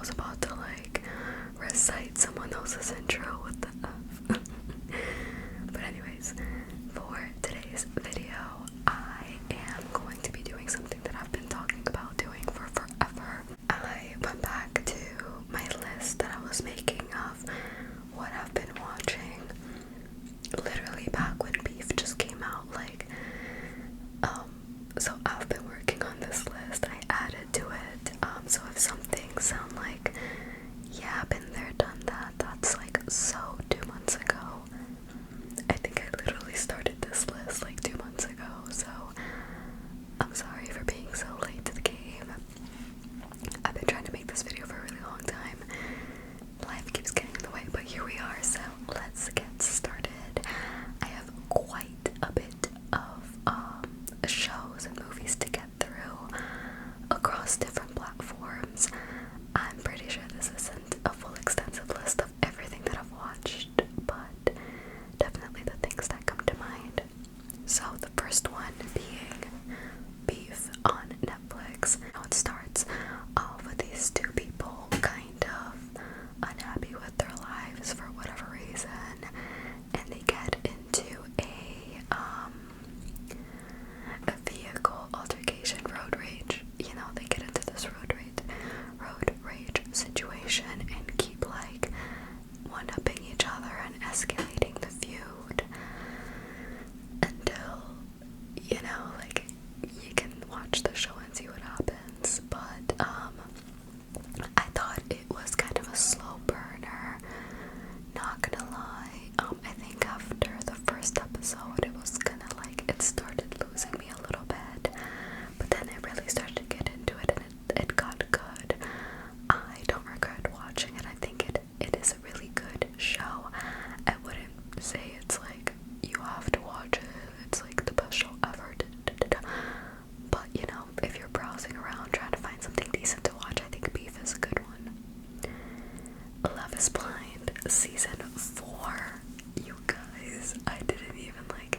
was about to like recite someone else's intro. What the F? But anyways, for today's video, I am going to be doing something that I've been talking about doing for forever. I went back to my list that I was making of what I've been watching literally back when Beef just came out, like, so I've been working on this list. I added to it, so if some things sound like, yeah, been there, done that, that's like so 2 months ago. I think I literally started this list like 2 months ago, so I'm sorry for being so late to the game. I've been trying to make this video for a really long time. Life keeps getting in the way, but here we are, so let's get started. I have quite a bit of shows and movies to get through across different platforms. I'm pretty sure this isn't a full extensive list of everything that I've watched, but definitely the things that come to mind. So the first one being Beef on Netflix. Now it starts off with these two people kind of unhappy with their lives for whatever reason, and they get into a vehicle altercation, road rage. You know, they get into this road rage situation and keep like one-upping each other and escalating the feud until, you know, like, you can watch the show and see what happens. But I thought it was kind of a slow burner, not gonna lie. I think after the first episode it was kind of like it started losing me a little bit, but then it really started to get into it and it got good. I don't regret watching it. I think it is a really good show. I wouldn't say it's like you have to watch it, it's like the best show ever, but you know, if you're browsing around trying to find something decent to watch, I think Beef is a good one. Love is Blind season 4. You guys, I didn't even like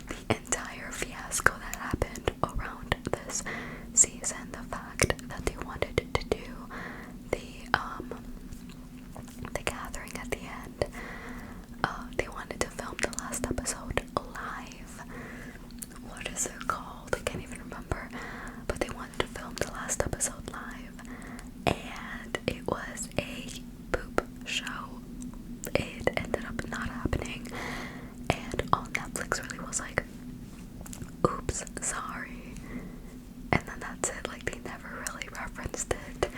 the entire fiasco that happened around this season. The fact that they wanted to do the gathering at the end. They wanted to film the last episode live. What is it called? I can't even remember. But they wanted to film the last episode live, and it was a poop show. It ended up not happening, and all Netflix really was like, oops, sorry. And then that's it. Like, they never really referenced it.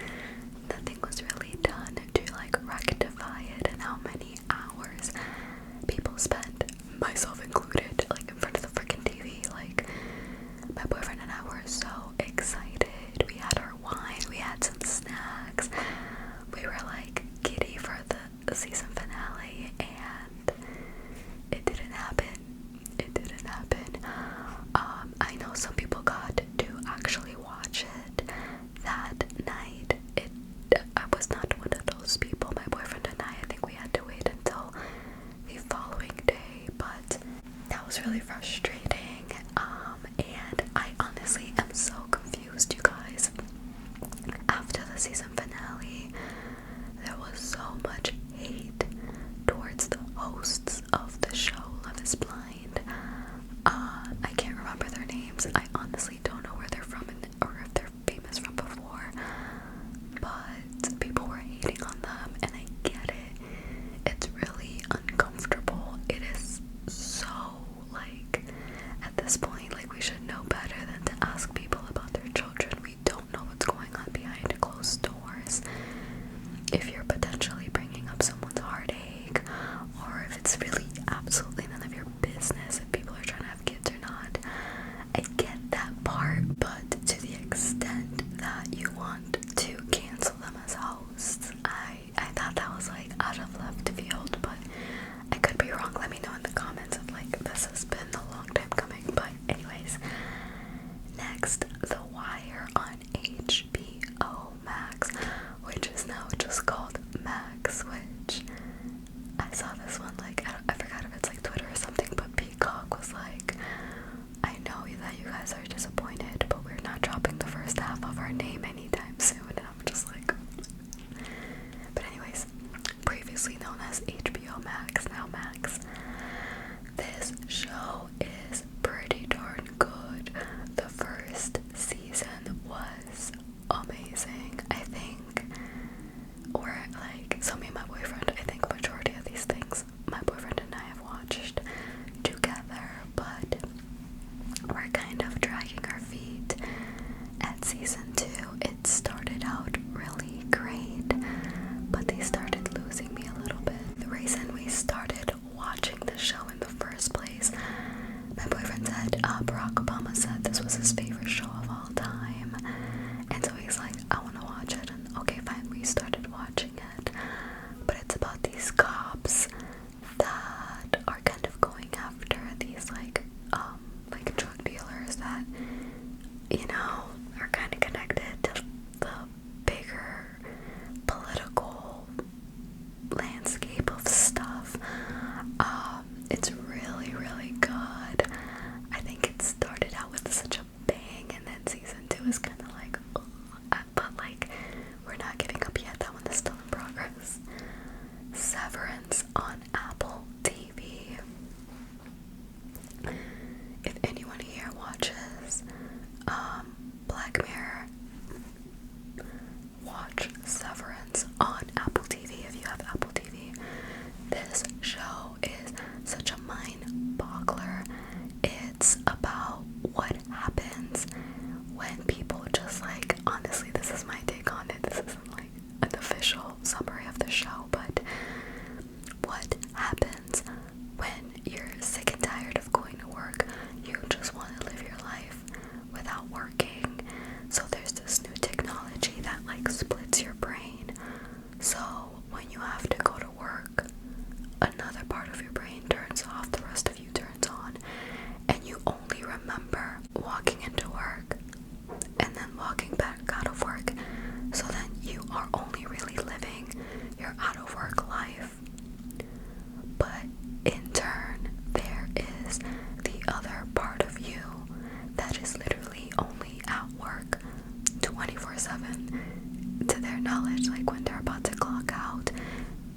Nothing was really done to like rectify it, and how many hours people spent, myself included, like in front of the freaking TV. Like, my boyfriend and I were so excited. We had our wine, we had some snacks, we were like giddy for the season finale, and it didn't happen. It didn't happen. I know some people got to actually watch it that night. I was not one of those people. My boyfriend and I think we had to wait until the following day, but that was really frustrating. And I honestly am so confused, you guys. After the season finale, there was so much hate towards the hosts of the show Love is Blind. I can't remember their names. I honestly don't know where they're from or if they're famous from before, but people were hating on them, and I get it. It's really uncomfortable. It is so, like, at this point, like, we should know better than to ask people about their children. We don't know what's going on behind closed doors. If you're potentially bringing up someone's heartache, or if it's really absolutely none of your business if people are trying to have kids or not, I get that part, but to the extent that you want to cancel them as hosts, I thought that was like out of left field, but I could be wrong. Let me know in the comments if like this has been a long time coming. But anyways, next, The Wire on HBO Max, which is now just called Max. or like, so me and my boyfriend, I think majority of these things my boyfriend and I have watched together, but we're kind of dragging our feet at season 2. It started out really great, but they started losing me a little bit. The reason we started watching the show in the first place, my boyfriend said Barack Obama said this was his favorite show of all time, and so he's like, I want to watch it. And okay, fine, we started watching it. But it's about these cops that are kind of going after these like drug dealers that, you know, are kind of connected to the bigger political landscape of stuff. It's really, really good. I think it started out with such a bang, and then season 2 is kind of like, but like, we're not giving up yet. That one is still in progress. Severance on Apple TV. If anyone here watches Black Mirror, watch Severance on Apple TV if you have Apple TV. This show is such a mind-boggler. It's about what happens when people just like, honestly, this is my take on it. This isn't like an official summary of the show, but what happens when you're sick and tired of going to work? You just want to live your life without working. So there's this new technology that like splits your brain. So when you have to go to work, another part of your brain turns off, the rest of you turns on, and you only remember walking into work and then walking back out of work. So then you are only really living your out of work life. But in turn, there is the other part of you that is literally only at work 24/7. To their knowledge, like when they're about to clock out,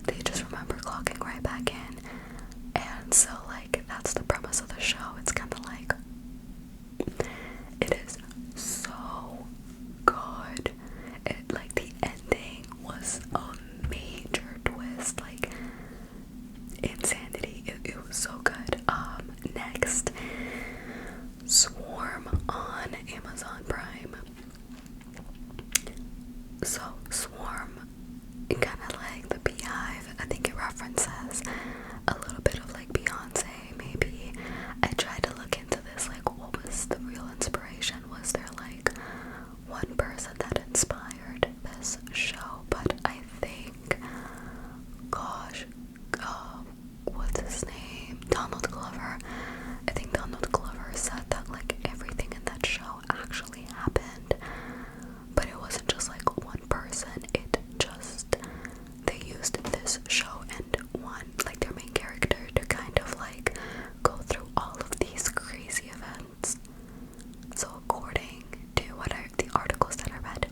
they just remember clocking right back in. And so like, that's the premise of the show. It's kind of like, it is so good. It, like, the ending was a major twist, like insanity. It was so good. Next, Swarm on Amazon Prime. So Swarm, kind of like the Beehive. I think it references a little bit of like Beyonce, maybe. I tried to look into this, like, what was the real inspiration? Was there like one person that inspired this show? But I think, gosh, what's his name? Donald Glover. I think Donald Glover said that like everything in that show actually happened, but it wasn't just like one person. They used this show and one, like their main character, to kind of like go through all of these crazy events. So according to the articles that I read,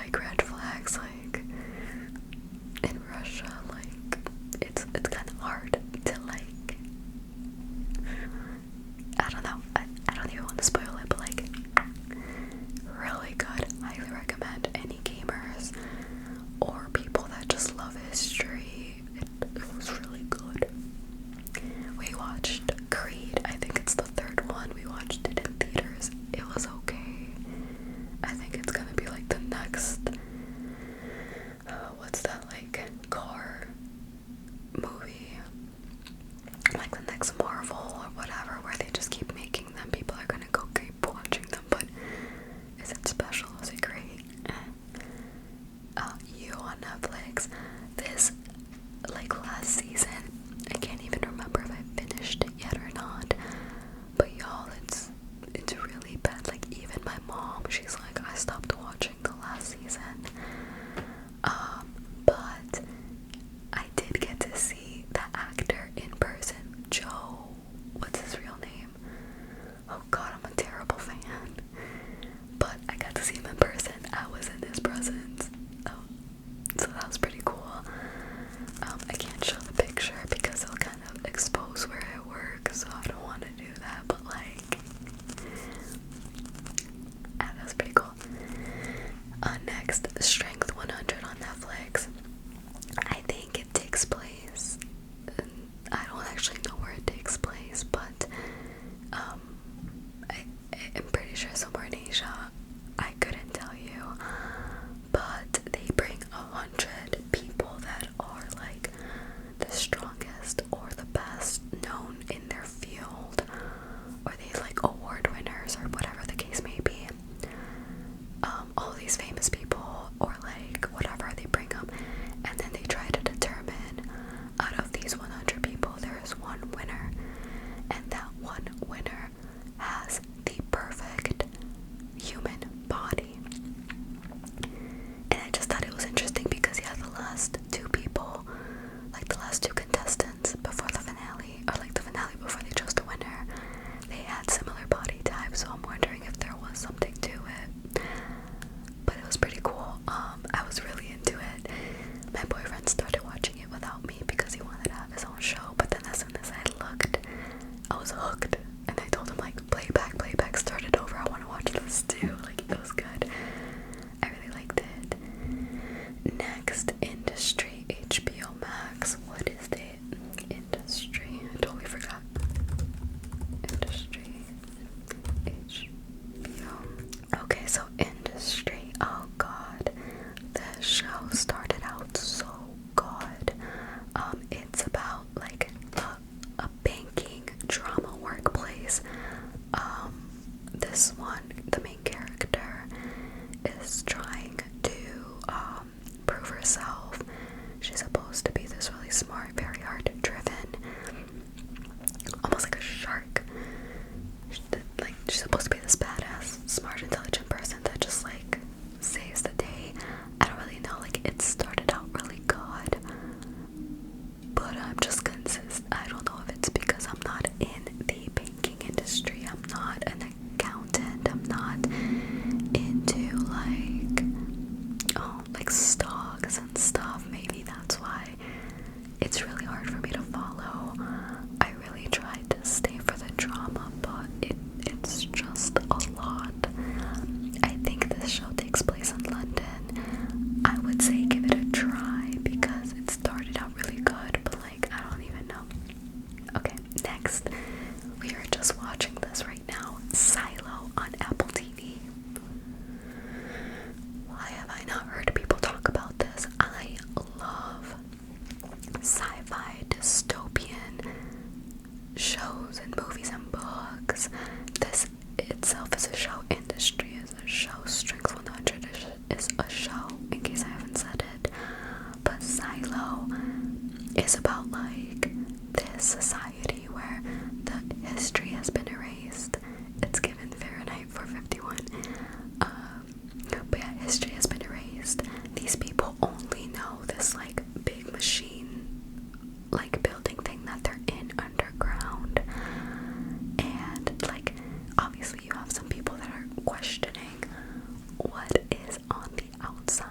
like red flags, like in Russia, like it's kind of hard to like, I don't know, I don't even want to spoil it, but like really good. Highly recommend any gamers or people that just love history. It was really good. We watched Creed, I think it's the third one. We watched it in theaters. It was okay. I think it's gonna be like the next what's that, like car movie, like the next Marvel or whatever, where they just keep making them. People are gonna go keep watching them, but is it special? Is it great? You on Netflix, this like last season, I can't even remember if I finished it yet or not, but y'all, it's really bad. Like even my mom, she's like, I stopped watching the last season. But I did get to see the actor in person, Joe. What's his real name? Oh god, I'm a terrible fan. But I got to see him in person. I was in his presence. So that was pretty cool. I can't show the picture because it'll kind of expose where I work, so I don't want to do that, but like, that was pretty cool. Next, Strength 100 on Netflix. I think it takes place, I don't actually know where it takes place, but I'm pretty sure somewhere in Asia. I couldn't tell you, but they bring 100 people that are like the strongest or the best known in their field, or they like award winners or whatever the case may be. All these famous people or like whatever, they bring them, and then they try to determine out of these 100 people there is one winner, and that one winner has the perfect human body. And I just thought it was interesting because yeah, the last two people, like the last two contestants before the finale, or like the finale before they chose the winner, they had similar body types, so I'm wondering if there was something to it. But it was pretty cool. I was really into it. My boyfriend started watching it without me because he wanted to have his own show, but then as soon as I looked, I was hooked, and I told him like, playback, start it over, I want to watch this too. Like, it was good. I really liked it. Next, Industry, HBO Max. What is it? Industry, I totally forgot. Industry, HBO. Okay, so Industry, oh god, the show started out so good. It's about like a banking drama workplace. This one, the main character is trying to prove herself. She's supposed to be this really smart, very hard driven, almost like a shark. She's supposed to be this badass, smart, intelligent person that just like saves the day. I don't really know, like it started out really good, but I'm just consistent. I don't know if it's because I'm not in the banking industry. I'm not an accountant. I'm not into like stocks and stuff. Maybe that's why it's really hard for me to follow. I really tried to stay for the drama, but it's just a lot. I think this show takes place in London. I would say give it a try because it started out really good, but like I don't even know. Okay, next, we are just watching this right now, Silo on Apple TV. Why have I not heard people talk about this? I love sci-fi dystopian shows and movies and books. This itself is a show. Industry is a show. Strength 100 is a show, in case I haven't said it. But Silo is about like this society where the history has been erased. It's given Fahrenheit 451. But yeah, history has been erased. These people only know this like big machine, like building thing that they're in underground. And like obviously you have some people that are questioning what is on the outside.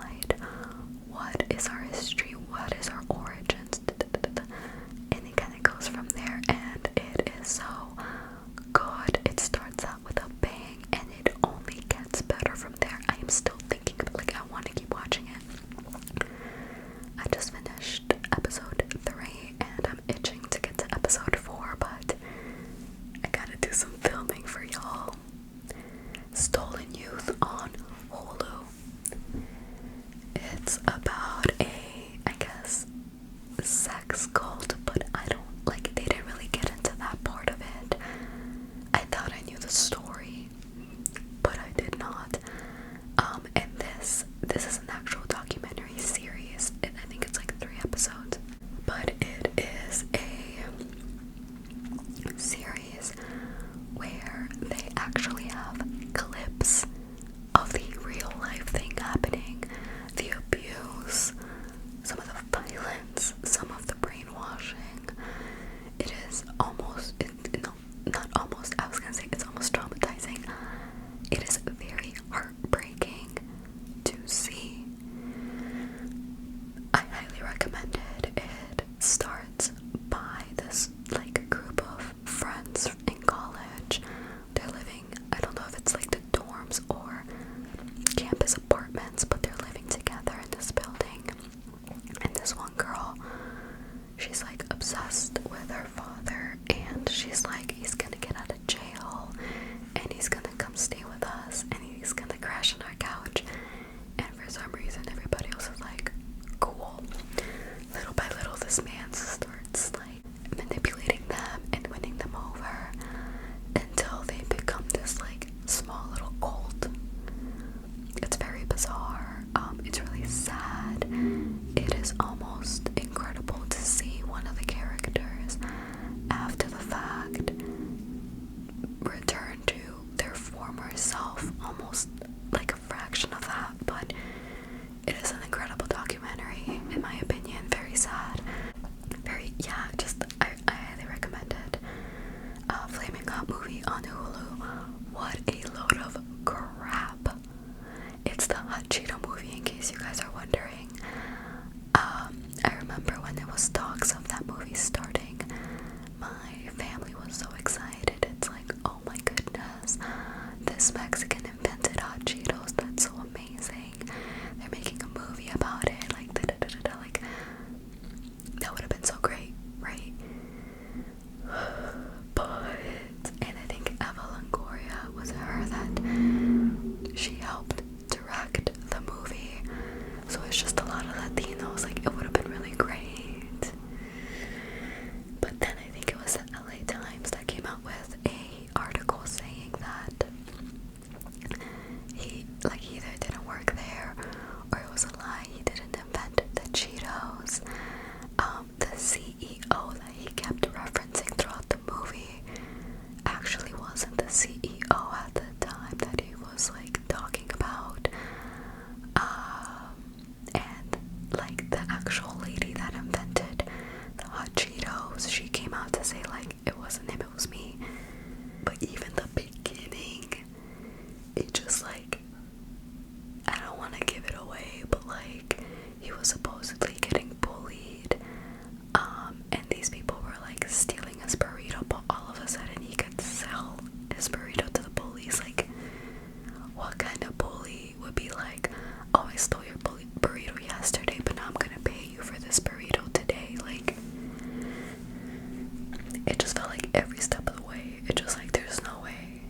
with her father, and she's like, he's gonna get out of jail and he's gonna come stay with us and he's gonna crash on our couch. And for some reason everybody else is like, cool. Little by little this man starts like manipulating them and winning them over until they become this like small little cult. It's very bizarre. It's really sad. It is almost incredible to see one of the characters after the fact return to their former self, almost like a fraction of that. But it is an incredible documentary, in my opinion. Very sad. I highly recommend it. Flaming Hot movie on Hulu. What a load of crap. It's the Hot Cheeto movie, in case you guys are wondering. I remember when there was talks of that movie starting, my family was so excited. It's like, oh my goodness, this Mexican invented Hot Cheetos. That's so amazing. They're making a movie about it. Like, like, that would have been so great, right? But, and I think Eva Longoria, was it her that she helped direct the movie? So it's just a lot of Latinos. Like, it would have been really great. But then I think it was the LA Times that came out with a article saying that he either didn't work there or it was a lie. He didn't invent the Cheetos. The CEO that he kept referencing throughout the movie actually wasn't the CEO at the time that he was like talking about. And like the actual lady that invented the Hot Cheetos, she came out to say like it wasn't him, it was me. But even the beginning, it just like, I don't want to give it away, but like he was supposedly getting bullied, and these people were like stealing his burrito, but all of a sudden he could sell his burrito to the police. Like, what kind of bully would be like, oh, I stole your burrito yesterday, but now I'm gonna pay you for this burrito today? Like, it just felt like every step of the way, it just like, there's no way.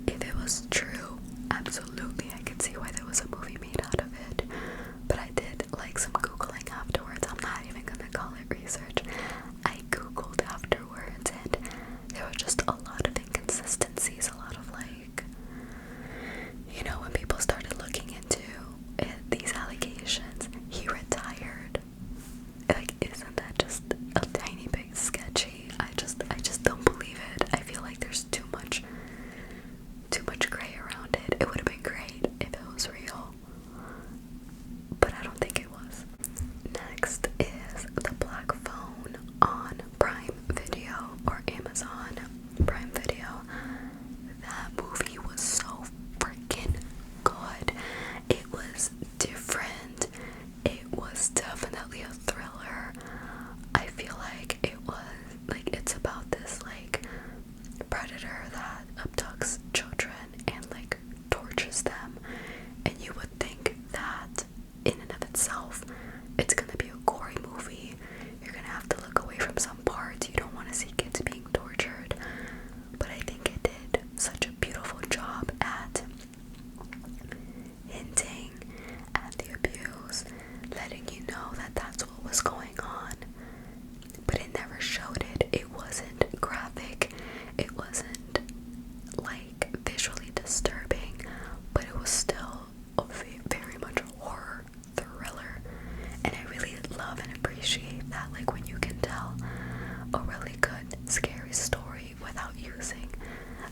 If it was true, absolutely, I could see why there was a movie made out of it. But I did like some Googling afterwards. I'm not even gonna call it research. I Googled afterwards, and there were just a lot of inconsistencies, a lot of like, you know, when people started looking into it, these allegations, he retired. Like, isn't that just a tiny bit sketchy? I just don't believe it. I feel like there's too much gray around it. It would have been great if it was real, but I don't think it was. Next is The Black Phone on Prime Video or Amazon Prime Video. That movie was so freaking good. It was different. It was definitely a thriller. I feel like it was like, it's about this like predator that abducts children and like tortures them, and you would think that in and of itself it's gonna be a gory movie. You're gonna have to look away from some parts. You don't want to see kids being tortured, but I think it did such a beautiful job at hinting at the abuse, letting you know that that's what was going on, but it never showed it. It wasn't graphic, it wasn't like visually disturbing, but it was still a very much a horror thriller. And I really love and appreciate that, like when you can tell a really good scary story without using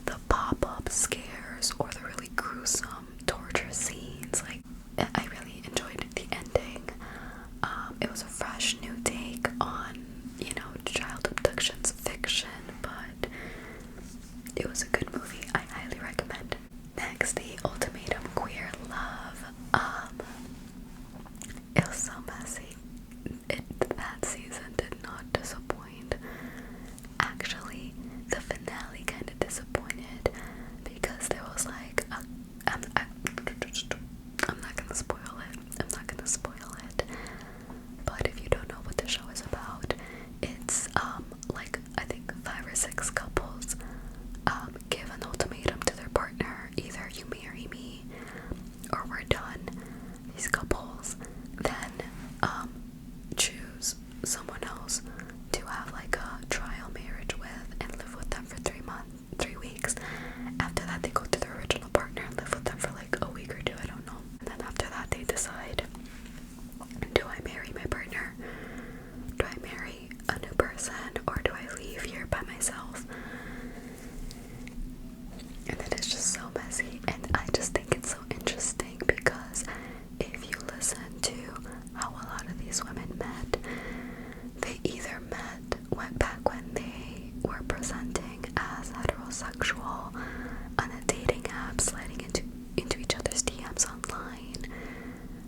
the pop-up scares or the really gruesome torture scenes. Like, I really enjoyed the ending. It was a fresh new take on, you know, child abductions fiction, but it was a good movie. I highly recommend. Next, The Ultimatum Queer Love. It was so messy. That season did not disappoint. Actually, the finale kind of disappointed because there was like I'm not gonna spoil it. I'm not gonna spoil it. But if you don't know what the show is about, it's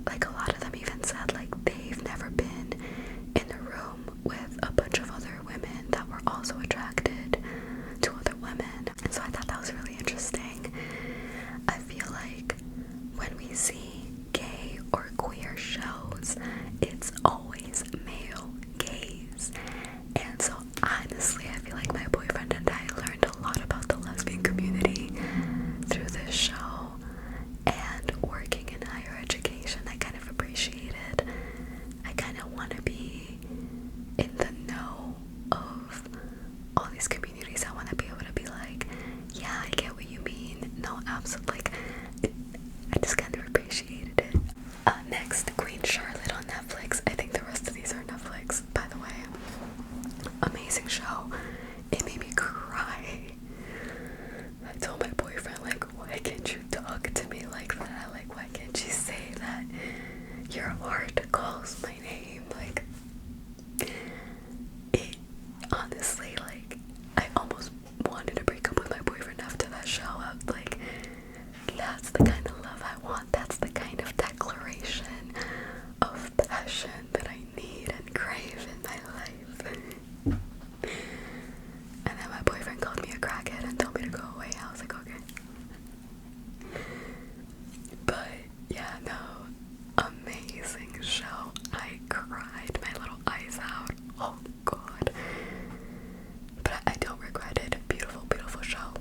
like a lot of them even said like they've never been in a room with a bunch of other women that were also attracted to other women. And so I thought that was really interesting. I feel like when we see gay or queer shows, it's always male gaze. And so honestly, I feel like my boyfriend and I learned a lot about the lesbian community through this show. And working in higher education, I kind of appreciated. I kind of want to be in the know of all these communities. I want to be able to be like, yeah, I get what you mean. No, absolutely. Like, I just kind of appreciated it. Next, Queen Charlotte on Netflix. I think the rest of these are Netflix, by the way. Amazing show. It made me cry. I told my boyfriend, like, why can't you talk to me like that? Like, why can't you say that your heart calls my name? Like, it honestly, like, I almost wanted to break up with my boyfriend after that show. I was like, that's the kind of love I want. That's the kind of declaration of passion that I need and crave in my life. And then my boyfriend called me a crackhead and told me to go away. I was like, okay. But yeah, no, amazing show. I cried my little eyes out. Oh god. But I don't regret it. Beautiful, beautiful show.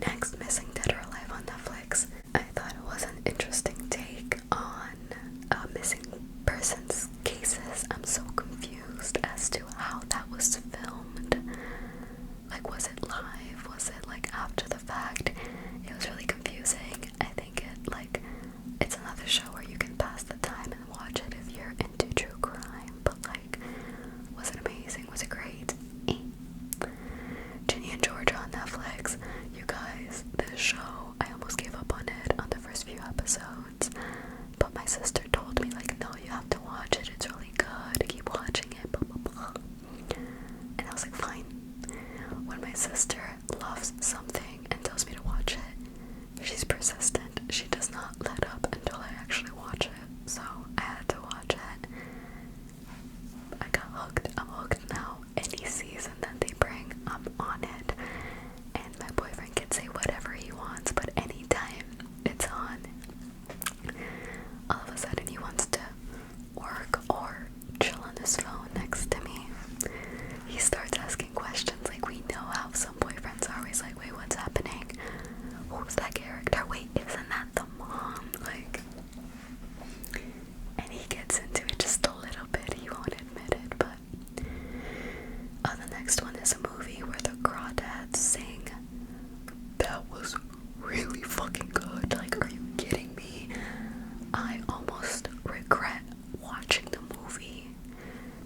Next, Missing Dead or Alive on Netflix. I thought it was an interesting take on missing persons cases. I'm so confused as to how that was filmed. Like, was it live? Was it like after the fact? It was really confusing. I think it's another show where you can pass the time and watch it if you're into true crime. But like, was it amazing? Was it great? Ginny and Georgia on Netflix. You guys, this show, I almost gave up on it on the first few episodes. But my sister told me, like, no, you have to watch it. It's really good. Keep watching it. Blah, blah, blah. And I was like, fine. When my sister loves something and tells me to watch it, she's persistent. She does not let up until I actually watch it. So I had to watch it. I got hooked. I'm hooked now. Any season that they bring, I'm on it. And my boyfriend can say whatever he wants, but anytime it's on, all of a sudden he wants to work or chill on his phone next to me. He starts asking questions. Like, we know how some boyfriends are always like, wait, what's happening? Who's that character? Wait, isn't that the mom? Like, and he gets into it just a little bit. He won't admit it, but the next one is a movie where the crawdads sing. That was really fucking good. Like, are you kidding me? I almost regret watching the movie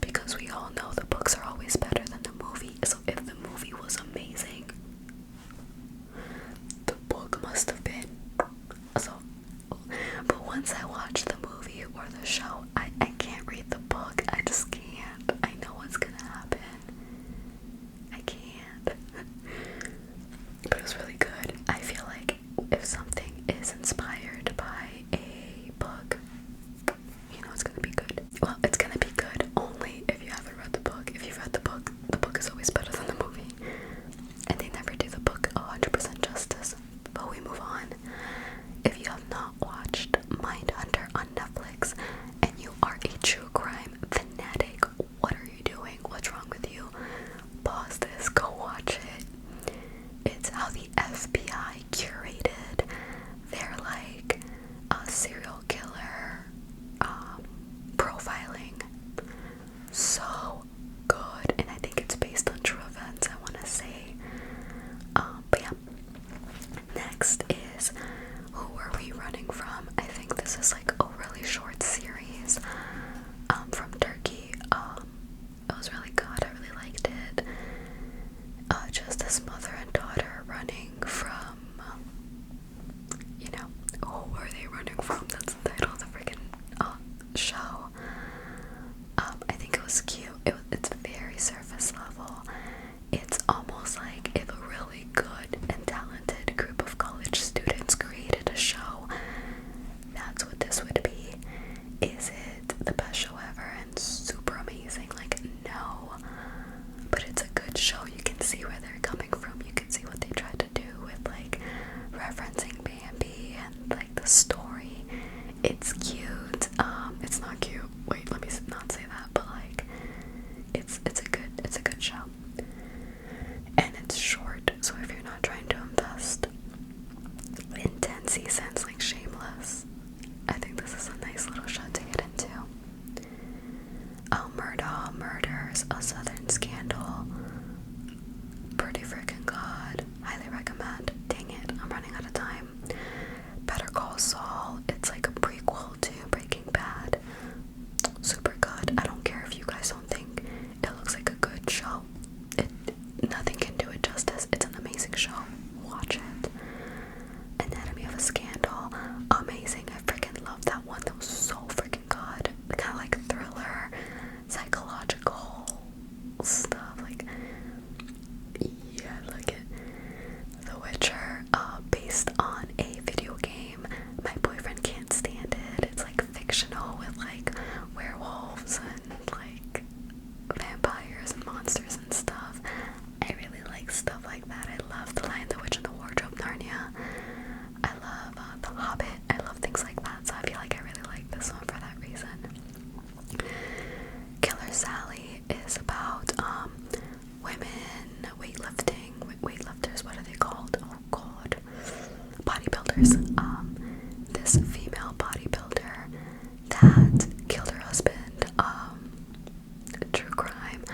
because we all know the books are always better than the movie. So if the movie was amazing, the book must have been. So, but once I watch the movie or the show, I can't read the book. I just can't. I know what's gonna happen. I can't. But it was really good. I feel like if something is inspired by a book, you know it's gonna be good. Well, it's gonna be good only if you haven't read the book. If you've read the book is always better than the movie. And they never do the book 100% justice. But we move on. If you have not watched Mindhunter on Netflix and you are a true crime fanatic, what are you doing? What's wrong with you? Pause this, go watch it. It's how the FBI curated their like serial killer profiling is about women weightlifters, what are they called? Oh god. Bodybuilders. This female bodybuilder that killed her husband. True crime.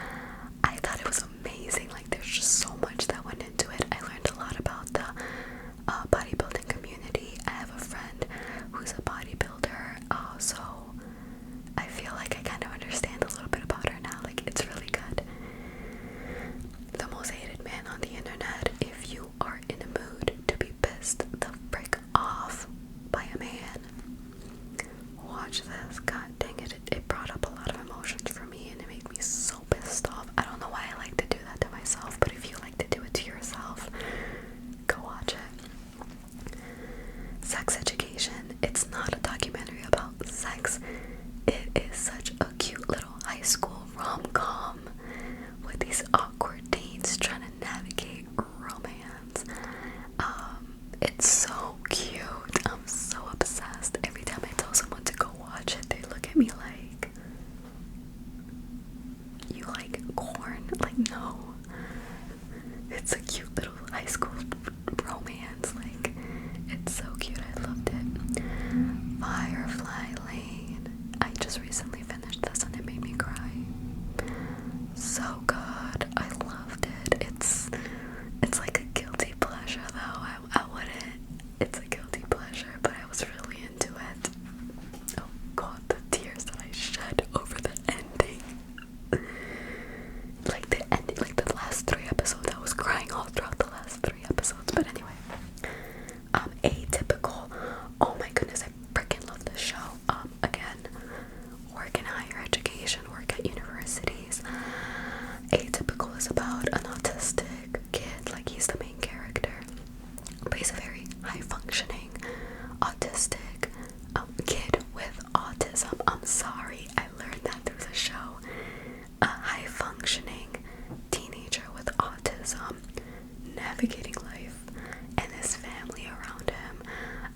I thought it was amazing. Like, there's just so much that went into it. I learned a lot about the bodybuilding community. I have a friend who's a bodybuilder, so I feel like I kind of understand a little bit about her now. Like, it's really good. The most hated man on the internet. If you are in a mood to be pissed the frick off by a man, watch this. God dang it, it brought up a lot of emotions for me, and it made me so pissed off. I don't know why I like to do that to myself, but if you like to do it to yourself, go watch it. Sex Education. It's not a documentary about sex. It is such a cute little high school rom-com with these awkward teens trying to navigate romance. It's so cute. I'm so obsessed. Every time I tell someone to go watch it, they look at me like, you like corn? Like, no. It's a cute little high school romance. Like, it's so cute. I loved it. Firefly Lane. I just recently finished this and it made me cry. So good. I loved it. It's like a guilty pleasure though. I wouldn't. It's a guilty pleasure, but I was really into it. Oh god, the tears that I shed over the ending. Like the ending, like the last 3 episodes, I was crying all throughout the last 3 episodes. But anyway, Atypical. Oh my goodness, I freaking love this show. Again, work in higher education, work at universities. Atypical is about an autistic kid. Like, he's the main character, but he's a very high functioning autistic kid with autism. I'm sorry, I learned that through the show. A high functioning teenager with autism navigating life and his family around him.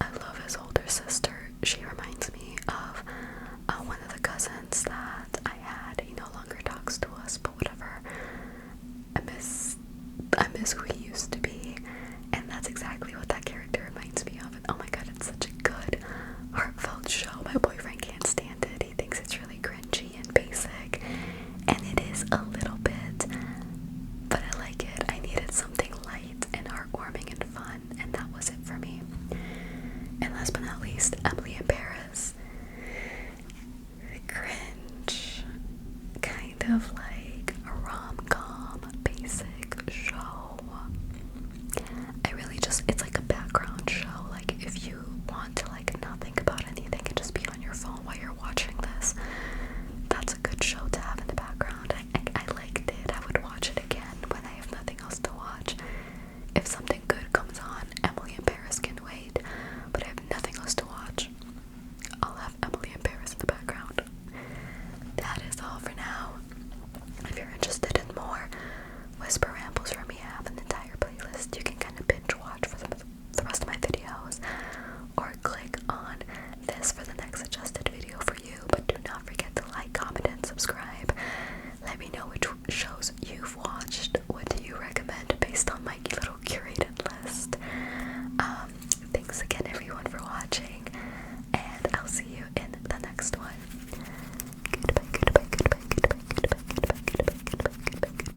I love his older sister. She reminds me of one of the cousins that I had. He no longer talks to us, but whatever. I miss who he used to be, and that's exactly what that character reminds me of. And oh my god, it's such a good, heartfelt show. My boyfriend can't stand it. He thinks it's really cringy and basic, and it is a little bit, but I like it. I needed something light and heartwarming and fun, and that was it for me. And last but not least, Emily in Paris. Cringe, kind of like